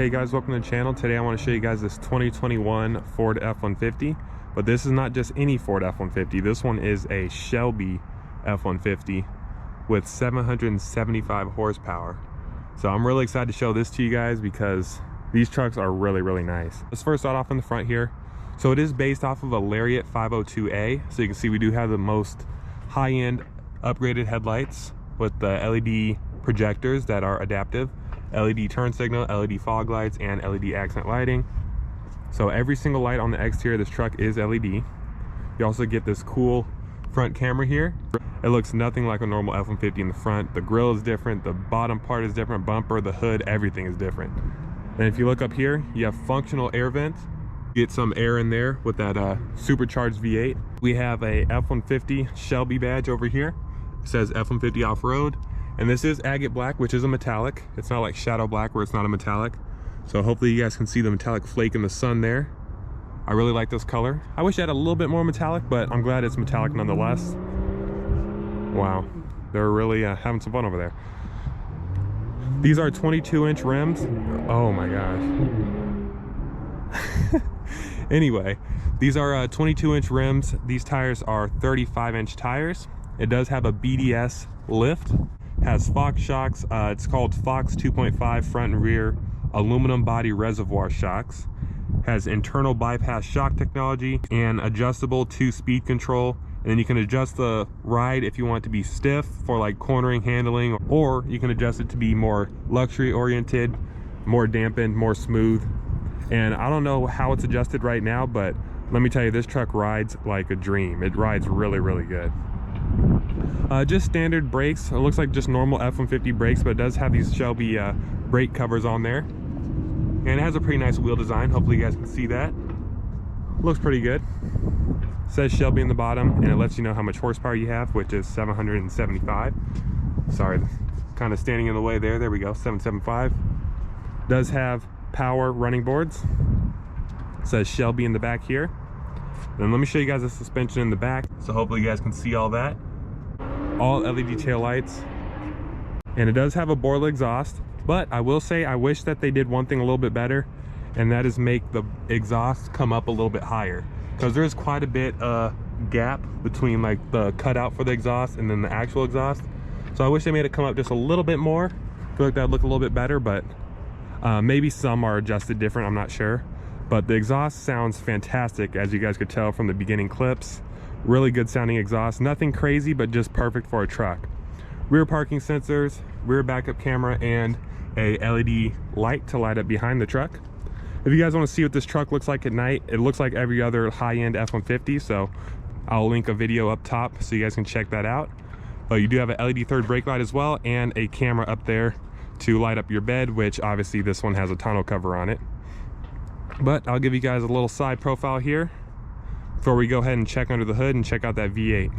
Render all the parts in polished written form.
Hey guys, welcome to the channel. Today I want to show you guys this 2021 Ford F-150, but this is not just any Ford F-150. This one is a Shelby F-150 with 775 horsepower. So I'm really excited to show this to you guys because these trucks are really nice. Let's first start off in the front here. So it is based off of a Lariat 502A. So you can see we do have the most high-end upgraded headlights with the LED projectors that are adaptive, LED turn signal, LED fog lights, and LED accent lighting. So every single light on the exterior of this truck is LED. You also get this cool front camera here. It looks nothing like a normal F-150 in the front. The grille is different, the bottom part is different, bumper, the hood, everything is different. And if you look up here, you have functional air vents. Get some air in there with that Supercharged V8. We have a F-150 Shelby badge over here. It says F-150 off-road. And this is Agate Black, which is a metallic. It's not like Shadow Black where it's not a metallic. So hopefully you guys can see the metallic flake in the sun there. I really like this color. I wish it had a little bit more metallic, but I'm glad it's metallic nonetheless. Wow, they're really having some fun over there. These are 22-inch rims. Oh my gosh. Anyway, these are 22-inch rims. These tires are 35-inch tires. It does have a BDS lift. Has Fox shocks. It's called Fox 2.5 front and rear aluminum body reservoir shocks. Has internal bypass shock technology and adjustable 2-speed control. And then you can adjust the ride if you want it to be stiff for like cornering, handling, or you can adjust it to be more luxury oriented, more dampened, more smooth. And I don't know how it's adjusted right now, but let me tell you, this truck rides like a dream. It rides really good. Just standard brakes. It looks like just normal F-150 brakes, but it does have these Shelby brake covers on there. And it has a pretty nice wheel design. Hopefully you guys can see that. Looks pretty good. It says Shelby in the bottom, and it lets you know how much horsepower you have, which is 775. Sorry, kind of standing in the way there. There we go, 775. Does have power running boards. It says Shelby in the back here. Then let me show you guys the suspension in the back. So hopefully you guys can see all that. All LED tail lights. And it does have a Borla exhaust, but I will say I wish that they did one thing a little bit better, and that is make the exhaust come up a little bit higher, because there's quite a bit gap between like the cutout for the exhaust and then the actual exhaust. So I wish they made it come up just a little bit more. I feel like that'd look a little bit better, but maybe some are adjusted different, I'm not sure. But the exhaust sounds fantastic, as you guys could tell from the beginning clips. Really good sounding exhaust, nothing crazy, but just perfect for a truck. Rear parking sensors, rear backup camera, and a LED light to light up behind the truck. If you guys want to see what this truck looks like at night, it looks like every other high-end F-150, so I'll link a video up top so you guys can check that out. But you do have an LED third brake light as well, and a camera up there to light up your bed, which obviously this one has a tonneau cover on it. But I'll give you guys a little side profile here before we go ahead and check under the hood and check out that V8.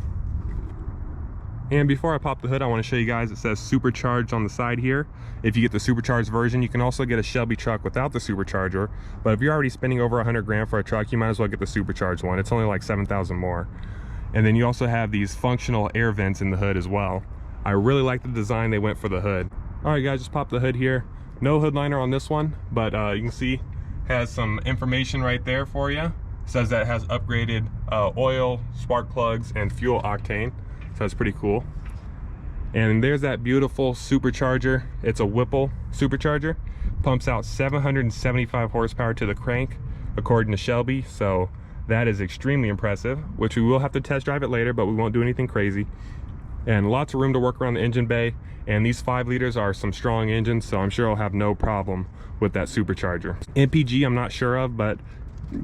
And before I pop the hood, I want to show you guys, it says Supercharged on the side here. If you get the Supercharged version, you can also get a Shelby truck without the Supercharger. But if you're already spending over 100 grand for a truck, you might as well get the Supercharged one. It's only like 7,000 more. And then you also have these functional air vents in the hood as well. I really like the design they went for the hood. All right guys, just pop the hood here. No hood liner on this one, but you can see has some information right there for you. It says that it has upgraded oil, spark plugs, and fuel octane. So that's pretty cool. And there's that beautiful supercharger. It's a Whipple supercharger. Pumps out 775 horsepower to the crank, according to Shelby. So that is extremely impressive, which we will have to test drive it later, but we won't do anything crazy. And lots of room to work around the engine bay. And these 5 liters are some strong engines, so I'm sure I'll have no problem with that supercharger. MPG I'm not sure of, but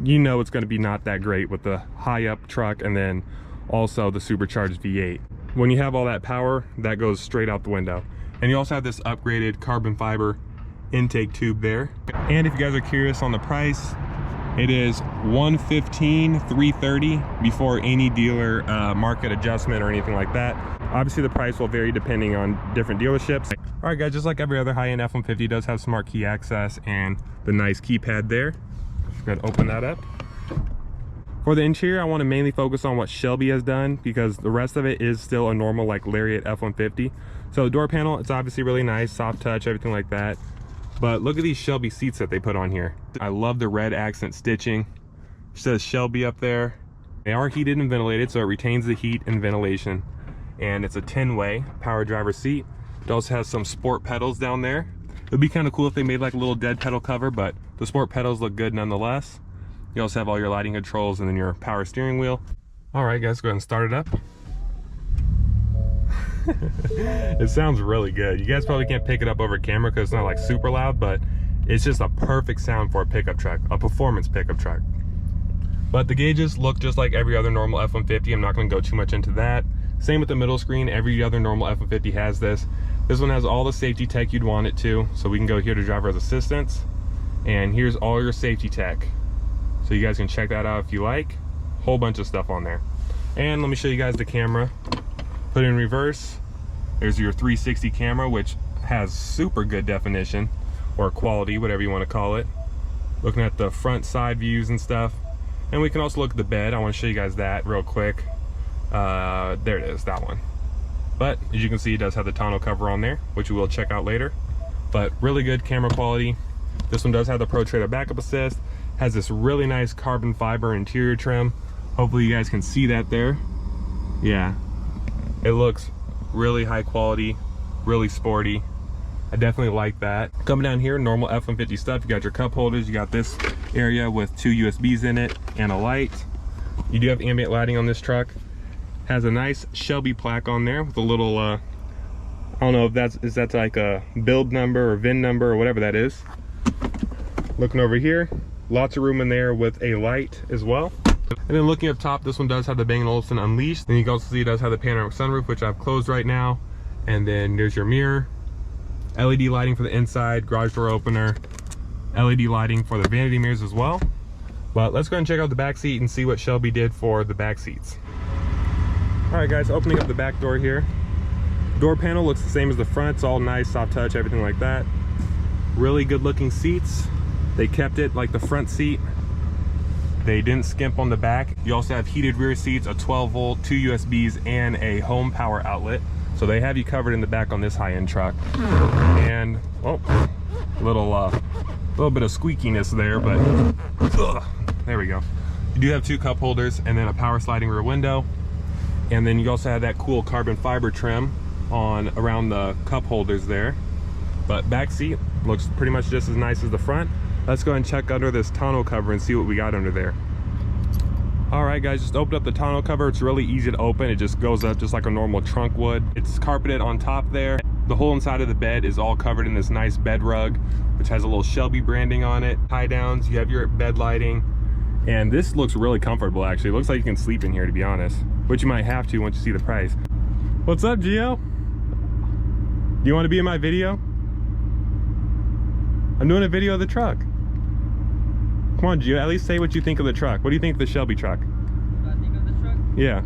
you know it's going to be not that great with the high up truck and then also the supercharged V8. When you have all that power, that goes straight out the window. And you also have this upgraded carbon fiber intake tube there. And if you guys are curious on the price, it is $115,330 before any dealer market adjustment or anything like that. Obviously the price will vary depending on different dealerships. All right guys, just like every other high-end F-150 does have smart key access and the nice keypad there. I'm gonna open that up. For the interior, I want to mainly focus on what Shelby has done because the rest of it is still a normal like Lariat F-150. So the door panel, it's obviously really nice, soft touch, everything like that. But look at these Shelby seats that they put on here. I love the red accent stitching. It says Shelby up there. They are heated and ventilated, so it retains the heat and ventilation. And it's a 10-way power driver seat. It also has some sport pedals down there. It'd be kind of cool if they made like a little dead pedal cover, but the sport pedals look good nonetheless. You also have all your lighting controls and then your power steering wheel. All right, guys, go ahead and start it up. It sounds really good. You guys probably can't pick it up over camera because it's not like super loud, but it's just a perfect sound for a pickup truck, a performance pickup truck. But the gauges look just like every other normal F-150. I'm not going to go too much into that. Same with the middle screen. Every other normal F-150 has this. This one has all the safety tech you'd want it to. So we can go here to driver's assistance, and here's all your safety tech. So you guys can check that out if you like. Whole bunch of stuff on there. And let me show you guys the camera. Put it in reverse. There's your 360 camera, which has super good definition, or quality, whatever you want to call it. Looking at the front side views and stuff. And we can also look at the bed. I want to show you guys that real quick. There it is, that one. But as you can see, it does have the tonneau cover on there, which we will check out later. But really good camera quality. This one does have the Pro Trailer backup assist. Has this really nice carbon fiber interior trim. Hopefully you guys can see that there. Yeah, it looks really high quality, really sporty. I definitely like that. Coming down here, normal F-150 stuff. You got your cup holders. You got this area with 2 USBs in it and a light. You do have ambient lighting on this truck. Has a nice Shelby plaque on there with a little, I don't know if that's like a build number or VIN number or whatever that is. Looking over here, lots of room in there with a light as well. And then looking up top, this one does have the Bang & Olufsen Unleashed. And you can also see it does have the panoramic sunroof, which I've closed right now. And then there's your mirror, LED lighting for the inside, garage door opener, LED lighting for the vanity mirrors as well. But let's go ahead and check out the back seat and see what Shelby did for the back seats. All right, guys, opening up the back door here. Door panel looks the same as the front. It's all nice, soft touch, everything like that. Really good looking seats. They kept it like the front seat. They didn't skimp on the back. You also have heated rear seats, a 12-volt, 2 USBs, and a home power outlet. So they have you covered in the back on this high-end truck. And, oh, little bit of squeakiness there, but there we go. You do have 2 cup holders and then a power sliding rear window. And then you also have that cool carbon fiber trim on around the cup holders there. But back seat looks pretty much just as nice as the front. Let's go and check under this tonneau cover and see what we got under there. All right, guys, just opened up the tonneau cover. It's really easy to open. It just goes up just like a normal trunk would. It's carpeted on top there. The whole inside of the bed is all covered in this nice bed rug, which has a little Shelby branding on it. Tie downs, you have your bed lighting. And this looks really comfortable, actually. It looks like you can sleep in here, to be honest, which you might have to once you see the price. What's up, Gio? Do you want to be in my video? I'm doing a video of the truck. Come on, Gio, at least say what you think of the truck. What do you think of the Shelby truck? What do I think of the truck? Yeah.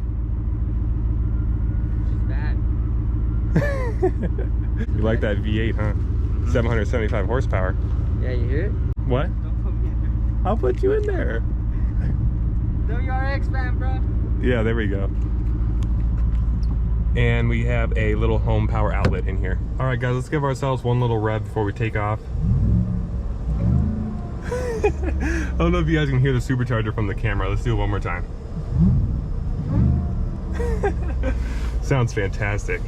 She's bad. You like that V8, huh? 775 horsepower. Yeah, you hear it? What? Don't put me in there. I'll put you in there. WRX fan, bro. Yeah, there we go. And we have a little home power outlet in here. All right, guys, let's give ourselves one little rev before we take off. I don't know if you guys can hear the supercharger from the camera. Let's do it one more time. Sounds fantastic.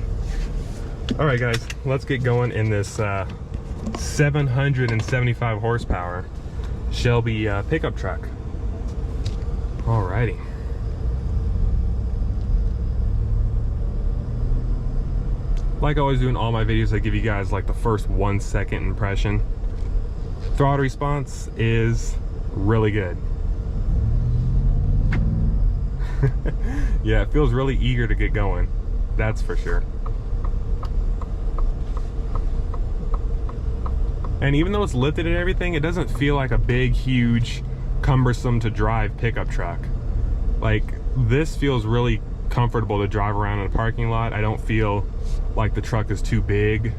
All right, guys, let's get going in this 775 horsepower Shelby pickup truck. Alrighty. Like I always do in all my videos, I give you guys like the first 1 second impression. Throttle response is really good. Yeah, it feels really eager to get going. That's for sure. And even though it's lifted and everything, it doesn't feel like a big, huge, cumbersome to drive pickup truck. Like, this feels really comfortable to drive around in a parking lot. I don't feel like the truck is too big.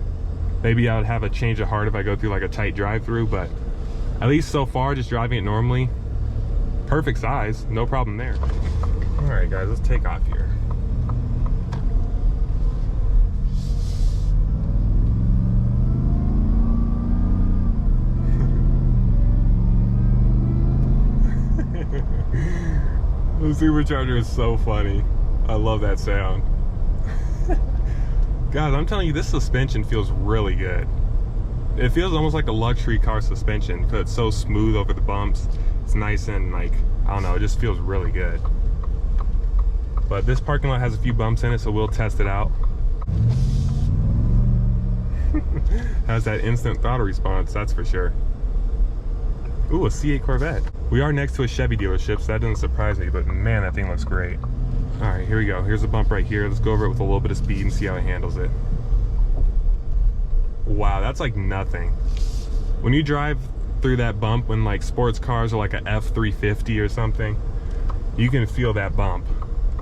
Maybe I would have a change of heart if I go through like a tight drive-through, but at least so far, just driving it normally, perfect size, no problem there. All right, guys, let's take off here. The supercharger is so funny. I love that sound. Guys, I'm telling you, this suspension feels really good. It feels almost like a luxury car suspension because it's so smooth over the bumps. It's nice and like, I don't know, it just feels really good. But this parking lot has a few bumps in it, so we'll test it out. Has that instant throttle response, that's for sure. Ooh, a C8 Corvette. We are next to a Chevy dealership, so that doesn't surprise me, but man, that thing looks great. All right, here we go. Here's a bump right here. Let's go over it with a little bit of speed and see how it handles it. Wow, that's like nothing. When you drive through that bump, when like sports cars are like a F-350 or something, you can feel that bump.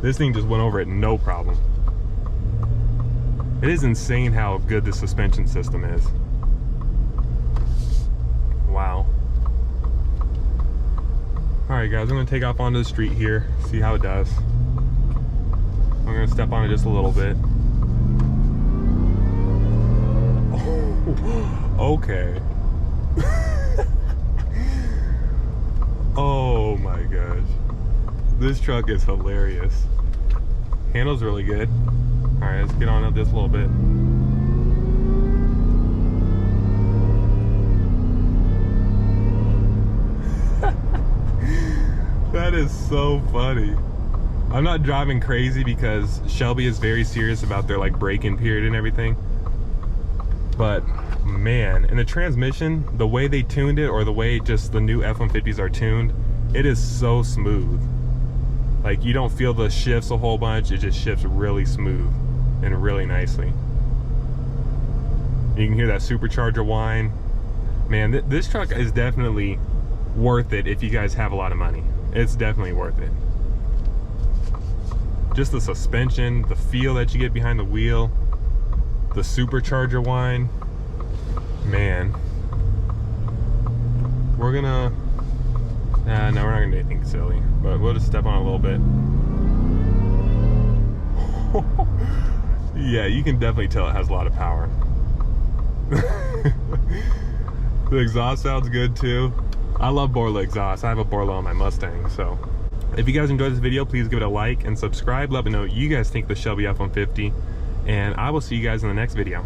This thing just went over it no problem. It is insane how good the suspension system is. Wow. All right, guys, I'm gonna take off onto the street here, see how it does. I'm gonna step on it just a little bit. Oh, okay. Oh my gosh. This truck is hilarious. Handles really good. All right, let's get on up this a little bit. That is so funny. I'm not driving crazy because Shelby is very serious about their like break-in period and everything. But man, in the transmission, the way they tuned it, or the way just the new F-150s are tuned, it is so smooth. Like you don't feel the shifts a whole bunch, it just shifts really smooth and really nicely. You can hear that supercharger whine. Man, this truck is definitely worth it if you guys have a lot of money. It's definitely worth it. Just the suspension, the feel that you get behind the wheel, the supercharger whine. Man. We're gonna... no, we're not gonna do anything silly, but we'll just step on it a little bit. Yeah, you can definitely tell it has a lot of power. The exhaust sounds good too. I love Borla exhaust. I have a Borla on my Mustang, so. If you guys enjoyed this video, please give it a like and subscribe. Let me know what you guys think of the Shelby F-150, and I will see you guys in the next video.